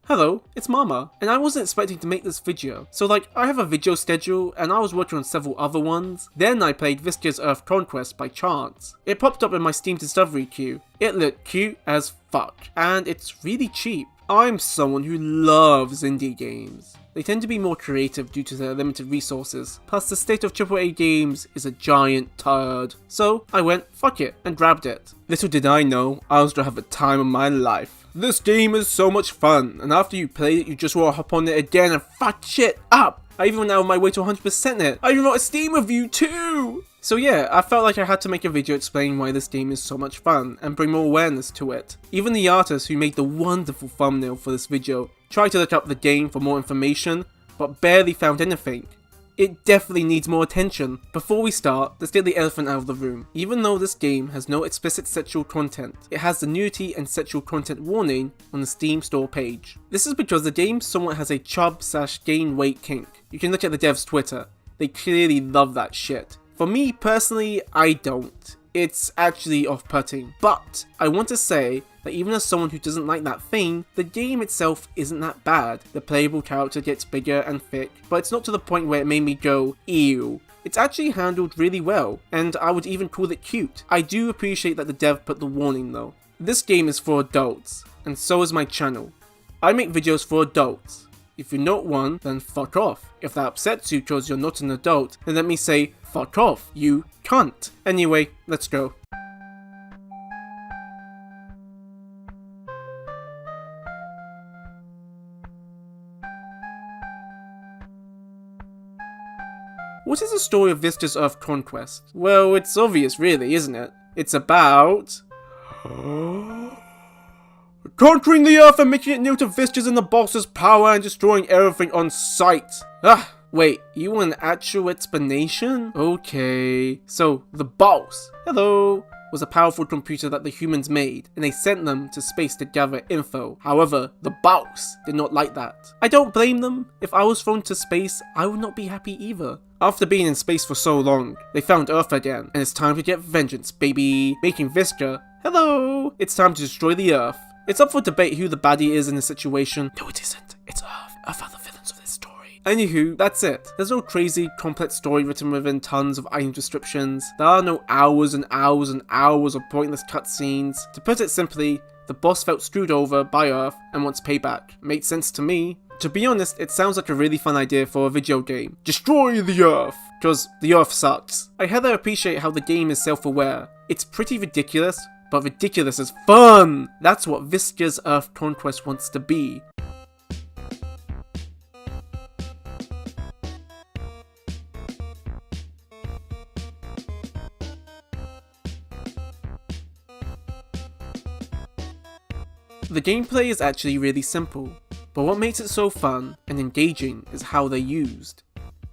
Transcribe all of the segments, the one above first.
Hello, it's Mama, and I wasn't expecting to make this video. So I have a video schedule, and I was working on several other ones. Then I played Visca's Earth Conquest by chance. It popped up in my Steam discovery queue. It looked cute as fuck, and it's really cheap. I'm someone who loves indie games. They tend to be more creative due to their limited resources, plus the state of AAA games is a giant turd. So I went, fuck it, and grabbed it. Little did I know, I was gonna have the time of my life. This game is so much fun, and after you play it, you just wanna hop on it again and fuck shit up. I even went out of my way to 100% it. I even wrote a Steam review too! So yeah, I felt like I had to make a video explaining why this game is so much fun and bring more awareness to it. Even the artist who made the wonderful thumbnail for this video tried to look up the game for more information, but barely found anything. It definitely needs more attention. Before we start, let's get the elephant out of the room. Even though this game has no explicit sexual content, it has the nudity and sexual content warning on the Steam store page. This is because the game somewhat has a chub/gain weight kink. You can look at the dev's Twitter. They clearly love that shit. For me personally, I don't. It's actually off-putting. But I want to say that even as someone who doesn't like that thing, the game itself isn't that bad. The playable character gets bigger and thick, but it's not to the point where it made me go, ew. It's actually handled really well, and I would even call it cute. I do appreciate that the dev put the warning though. This game is for adults, and so is my channel. I make videos for adults. If you're not one, then fuck off. If that upsets you because you're not an adult, then let me say, fuck off, you cunt. Anyway, let's go. What is the story of Visca's Earth Conquest? Well, it's obvious really, isn't it? It's about conquering the Earth and making it new to Visca's and the boss's power and destroying everything on sight. Wait, you want an actual explanation? Okay. So, the boss, hello, was a powerful computer that the humans made, and they sent them to space to gather info. However, the boss did not like that. I don't blame them. If I was thrown to space, I would not be happy either. After being in space for so long, they found Earth again, and it's time to get vengeance, baby. Making Visca, hello, it's time to destroy the Earth. It's up for debate who the baddie is in this situation. No, it isn't. It's Earth. Earth are the villains of this story. Anywho, that's it. There's no crazy, complex story written within tons of item descriptions. There are no hours and hours and hours of pointless cutscenes. To put it simply, the boss felt screwed over by Earth and wants payback. Makes sense to me. To be honest, it sounds like a really fun idea for a video game. Destroy the Earth! Because the Earth sucks. I rather appreciate how the game is self-aware. It's pretty ridiculous, but ridiculous is fun! That's what Visca's Earth Conquest wants to be. The gameplay is actually really simple, but what makes it so fun and engaging is how they're used.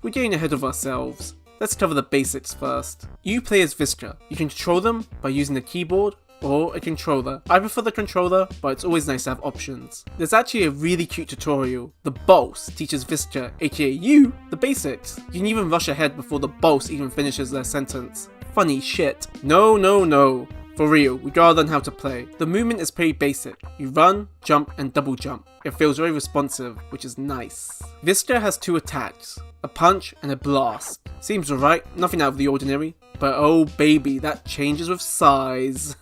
We're getting ahead of ourselves. Let's cover the basics first. You play as Visca. You can control them by using the keyboard or a controller. I prefer the controller, but it's always nice to have options. There's actually a really cute tutorial. The boss teaches Visca, aka you, the basics. You can even rush ahead before the boss even finishes their sentence. Funny shit. No. For real, we gotta learn how to play. The movement is pretty basic. You run, jump, and double jump. It feels very responsive, which is nice. Visca has two attacks, a punch and a blast. Seems alright, nothing out of the ordinary. But oh baby, that changes with size.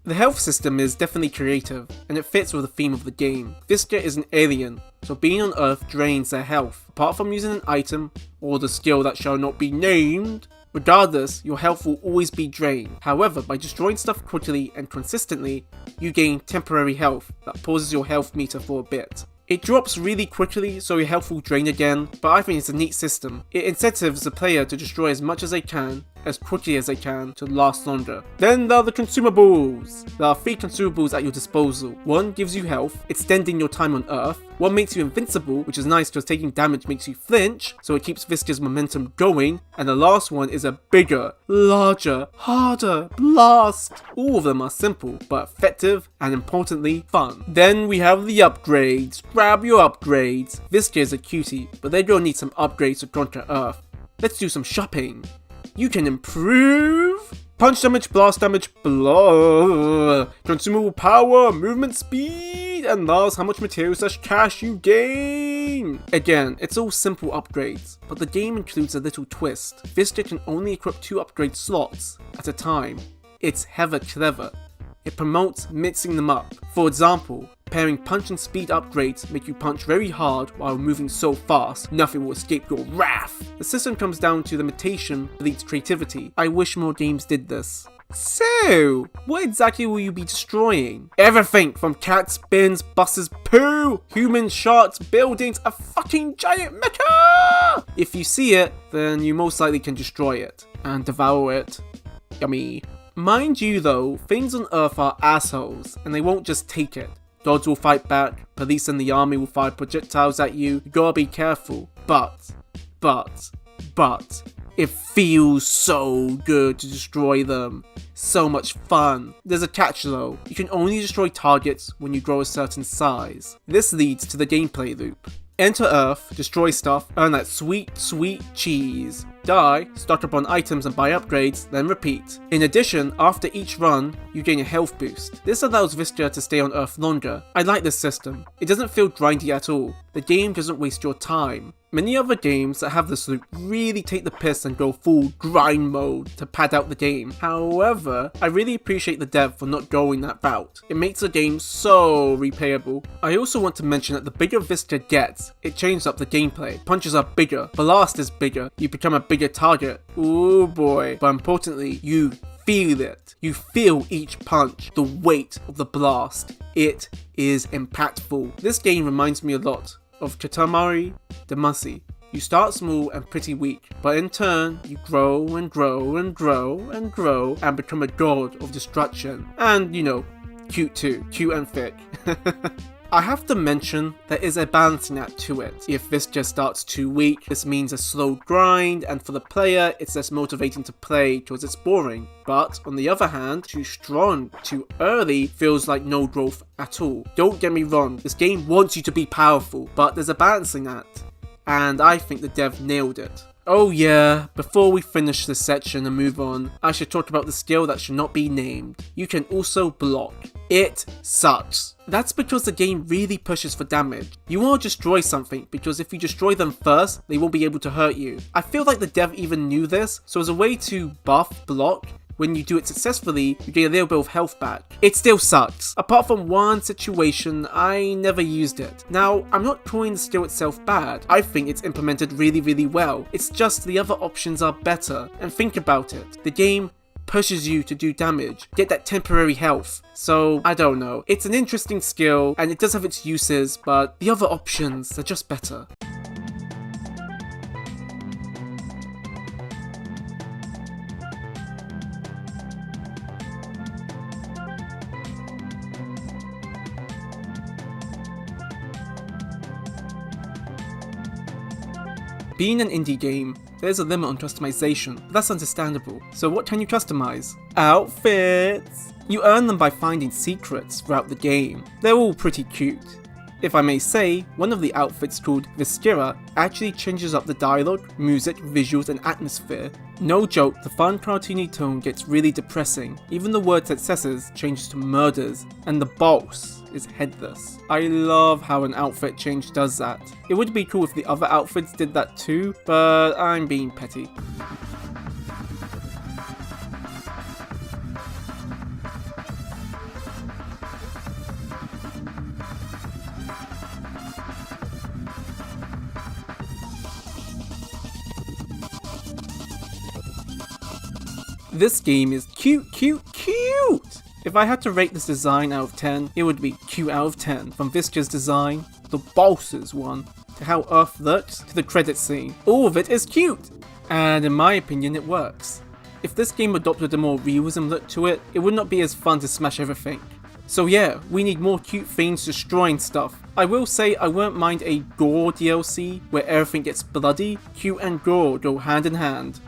The health system is definitely creative, and it fits with the theme of the game. Visca is an alien, so being on Earth drains their health. Apart from using an item, or the skill that shall not be named, regardless, your health will always be drained. However, by destroying stuff quickly and consistently, you gain temporary health that pauses your health meter for a bit. It drops really quickly, so your health will drain again, but I think it's a neat system. It incentives the player to destroy as much as they can, as quickly as they can, to last longer. Then there are the consumables. There are 3 consumables at your disposal. One gives you health, extending your time on Earth. One makes you invincible, which is nice because taking damage makes you flinch, so it keeps Visca's momentum going. And the last one is a bigger, larger, harder blast. All of them are simple, but effective, and importantly, fun. Then we have the upgrades. Grab your upgrades. Visca is a cutie, but they're gonna need some upgrades to conquer Earth. Let's do some shopping. You can improve punch damage, blast damage, consumable power, movement speed, speed and thus how much material/cash you gain. Again, it's all simple upgrades, but the game includes a little twist. Visca can only equip 2 upgrade slots at a time. It's hella clever. It promotes mixing them up. For example, pairing punch and speed upgrades make you punch very hard while moving so fast, nothing will escape your wrath. The system comes down to limitation bleeds creativity. I wish more games did this. So, what exactly will you be destroying? Everything from cats, bins, buses, poo, humans, sharks, buildings, a fucking giant mecha! If you see it, then you most likely can destroy it and devour it. Yummy. Mind you though, things on Earth are assholes, and they won't just take it. Gods will fight back, police and the army will fire projectiles at you, you gotta be careful. But, it feels so good to destroy them. So much fun. There's a catch though, you can only destroy targets when you grow a certain size. This leads to the gameplay loop. Enter Earth, destroy stuff, earn that sweet cheese. Die, stock up on items and buy upgrades, then repeat. In addition, after each run, you gain a health boost. This allows Visca to stay on Earth longer. I like this system. It doesn't feel grindy at all. The game doesn't waste your time. Many other games that have this loop really take the piss and go full grind mode to pad out the game. However, I really appreciate the dev for not going that route. It makes the game so replayable. I also want to mention that the bigger Visca gets, it changes up the gameplay. Punches are bigger, blast is bigger, you become a bigger target. Ooh boy. But importantly, you feel it. You feel each punch, the weight of the blast. It is impactful. This game reminds me a lot of Katamari Damacy. You start small and pretty weak, but in turn, you grow and grow and grow and grow and become a god of destruction. And, you know, cute too. Cute and thick. I have to mention, there is a balancing act to it. If Visca starts too weak, this means a slow grind, and for the player, it's less motivating to play because it's boring. But, on the other hand, too strong, too early feels like no growth at all. Don't get me wrong, this game wants you to be powerful, but there's a balancing act. And I think the dev nailed it. Oh yeah, before we finish this section and move on, I should talk about the skill that should not be named. You can also block. It sucks. That's because the game really pushes for damage. You want to destroy something because if you destroy them first, they won't be able to hurt you. I feel like the dev even knew this, so as a way to buff block, when you do it successfully, you get a little bit of health back. It still sucks. Apart from one situation, I never used it. Now, I'm not calling the skill itself bad. I think it's implemented really well. It's just the other options are better. And think about it. The game pushes you to do damage, get that temporary health. So, I don't know. It's an interesting skill, and it does have its uses, but the other options are just better. Being an indie game, there's a limit on customization, but that's understandable. So what can you customize? Outfits! You earn them by finding secrets throughout the game. They're all pretty cute. If I may say, one of the outfits called Visca actually changes up the dialogue, music, visuals and atmosphere. No joke, the fun cartoony tone gets really depressing. Even the word successes changes to murders, and the boss is headless. I love how an outfit change does that. It would be cool if the other outfits did that too, but I'm being petty. This game is cute! If I had to rate this design out of 10, it would be cute out of 10. From Visca's design, the boss's one, to how Earth looks, to the credit scene. All of it is cute! And in my opinion, it works. If this game adopted a more realism look to it, it would not be as fun to smash everything. So yeah, we need more cute things destroying stuff. I will say I won't mind a gore DLC where everything gets bloody. Cute and gore go hand in hand.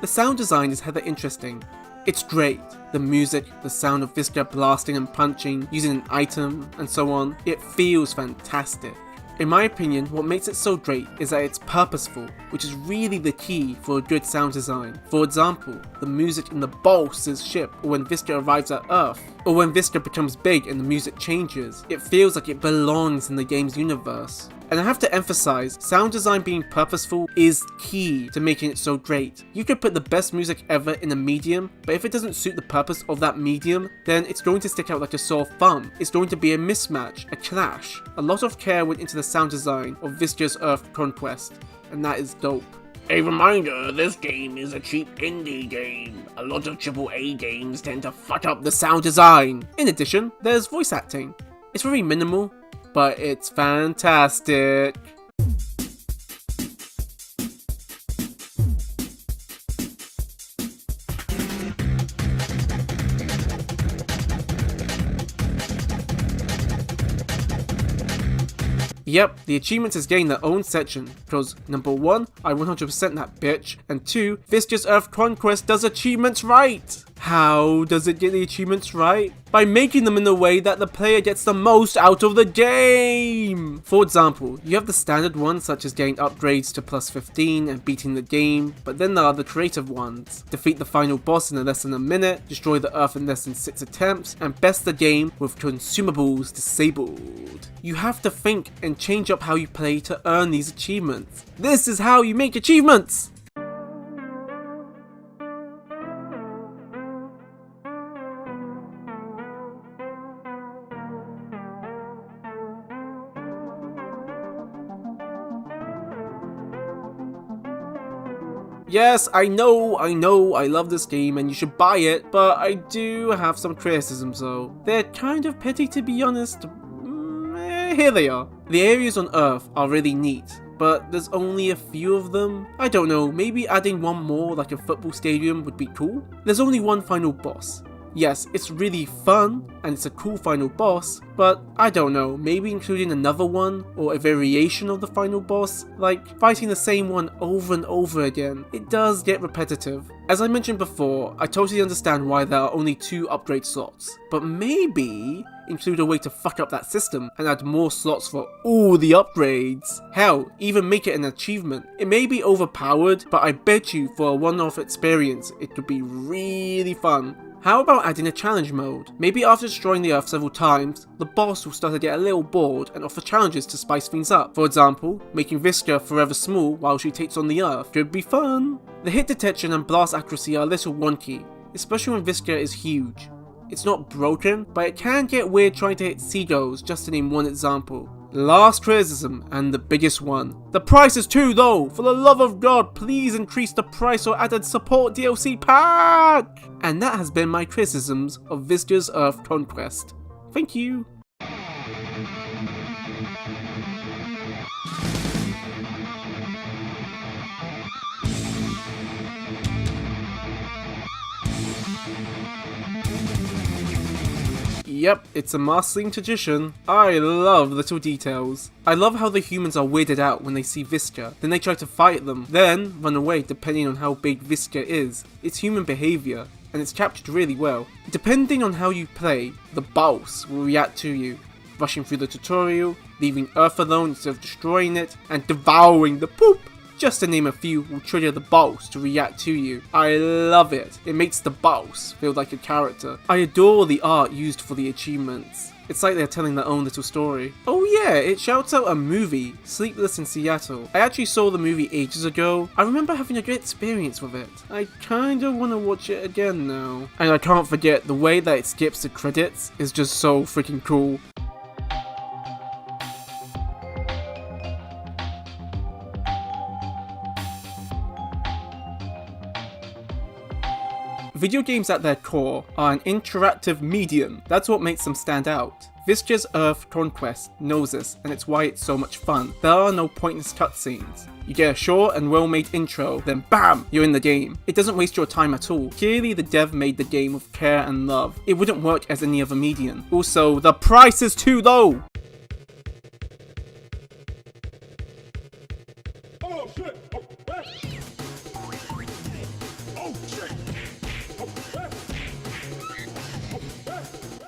The sound design is hella interesting. It's great. The music, the sound of Visca blasting and punching, using an item, and so on, it feels fantastic. In my opinion, what makes it so great is that it's purposeful, which is really the key for a good sound design. For example, the music in the boss's ship, or when Visca arrives at Earth, or when Visca becomes big and the music changes. It feels like it belongs in the game's universe. And I have to emphasize, sound design being purposeful is key to making it so great. You could put the best music ever in a medium, but if it doesn't suit the purpose of that medium, then it's going to stick out like a sore thumb. It's going to be a mismatch, a clash. A lot of care went into the sound design of Visca's Earth Conquest, and that is dope. A reminder, this game is a cheap indie game. A lot of AAA games tend to fuck up the sound design. In addition, there's voice acting. It's very minimal, but it's fantastic. Yep, the achievements is getting their own section, because number 1, I 100% that bitch, and 2, Visca's Earth Conquest does achievements right! How does it get the achievements right? By making them in a way that the player gets the most out of the game! For example, you have the standard ones such as getting upgrades to plus 15 and beating the game, but then there are the creative ones. Defeat the final boss in less than a minute, destroy the Earth in less than 6 attempts, and best the game with consumables disabled. You have to think and change up how you play to earn these achievements. This is how you make achievements! Yes, I know, I love this game and you should buy it, but I do have some criticisms though. They're kind of petty to be honest. Here they are. The areas on Earth are really neat, but there's only a few of them. I don't know, maybe adding one more like a football stadium would be cool. There's only one final boss. Yes, it's really fun, and it's a cool final boss, but I don't know, maybe including another one, or a variation of the final boss, like fighting the same one over and over again. It does get repetitive. As I mentioned before, I totally understand why there are only 2 upgrade slots, but maybe include a way to fuck up that system and add more slots for all the upgrades. Hell, even make it an achievement. It may be overpowered, but I bet you for a one-off experience, it could be really fun. How about adding a challenge mode? Maybe after destroying the Earth several times, the boss will start to get a little bored and offer challenges to spice things up. For example, making Visca forever small while she takes on the Earth. Could be fun. The hit detection and blast accuracy are a little wonky, especially when Visca is huge. It's not broken, but it can get weird trying to hit seagulls, just to name one example. Last criticism, and the biggest one. The price is too low! For the love of God, please increase the price or add a support DLC pack! And that has been my criticisms of Visca's Earth Conquest. Thank you. Yep, it's a mastering tradition. I love little details. I love how the humans are weirded out when they see Visca, then they try to fight them, then run away depending on how big Visca is. It's human behavior, and it's captured really well. Depending on how you play, the boss will react to you, rushing through the tutorial, leaving Earth alone instead of destroying it, and devouring the poop. Just to name a few will trigger the boss to react to you. I love it. It makes the boss feel like a character. I adore the art used for the achievements. It's like they're telling their own little story. Oh yeah, it shouts out a movie, Sleepless in Seattle. I actually saw the movie ages ago. I remember having a great experience with it. I kinda wanna watch it again now. And I can't forget, the way that it skips the credits is just so freaking cool. Video games at their core are an interactive medium. That's what makes them stand out. Visca's Earth Conquest knows this, and it's why it's so much fun. There are no pointless cutscenes. You get a short and well-made intro, then BAM! You're in the game. It doesn't waste your time at all. Clearly the dev made the game with care and love. It wouldn't work as any other medium. Also, the price is too low! Oh shit! Oh shit! Oh shit!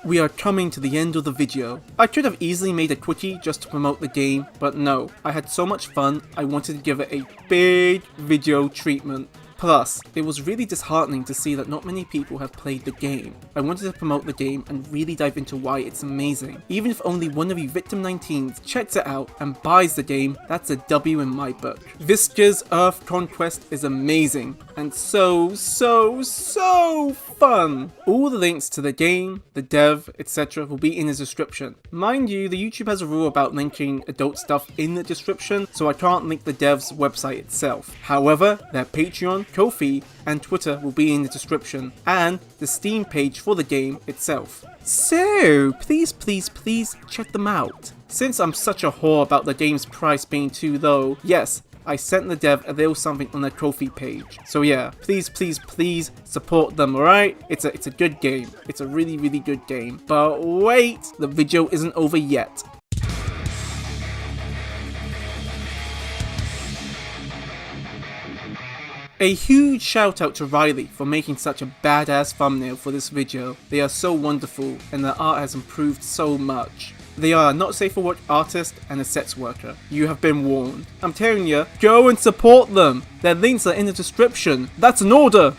we are coming to the end of the video. I could have easily made a quickie just to promote the game, but no, I had so much fun, I wanted to give it a big video treatment. Plus, it was really disheartening to see that not many people have played the game. I wanted to promote the game and really dive into why it's amazing. Even if only one of you Victim 19s checks it out and buys the game, that's a W in my book. Visca's Earth Conquest is amazing and so fun. All the links to the game, the dev, etc. will be in the description. Mind you, the YouTube has a rule about linking adult stuff in the description, so I can't link the dev's website itself. However, their Patreon, Ko-fi, and Twitter will be in the description, and the Steam page for the game itself. So, please check them out. Since I'm such a whore about the game's price being too low, yes, I sent the dev a little something on their Ko-fi page. So yeah, please support them, alright? It's a good game. It's a really good game. But wait, the video isn't over yet. A huge shout out to Riley for making such a badass thumbnail for this video. They are so wonderful and their art has improved so much. They are a not safe for work artist and a sex worker. You have been warned. I'm telling you, go and support them. Their links are in the description. That's an order.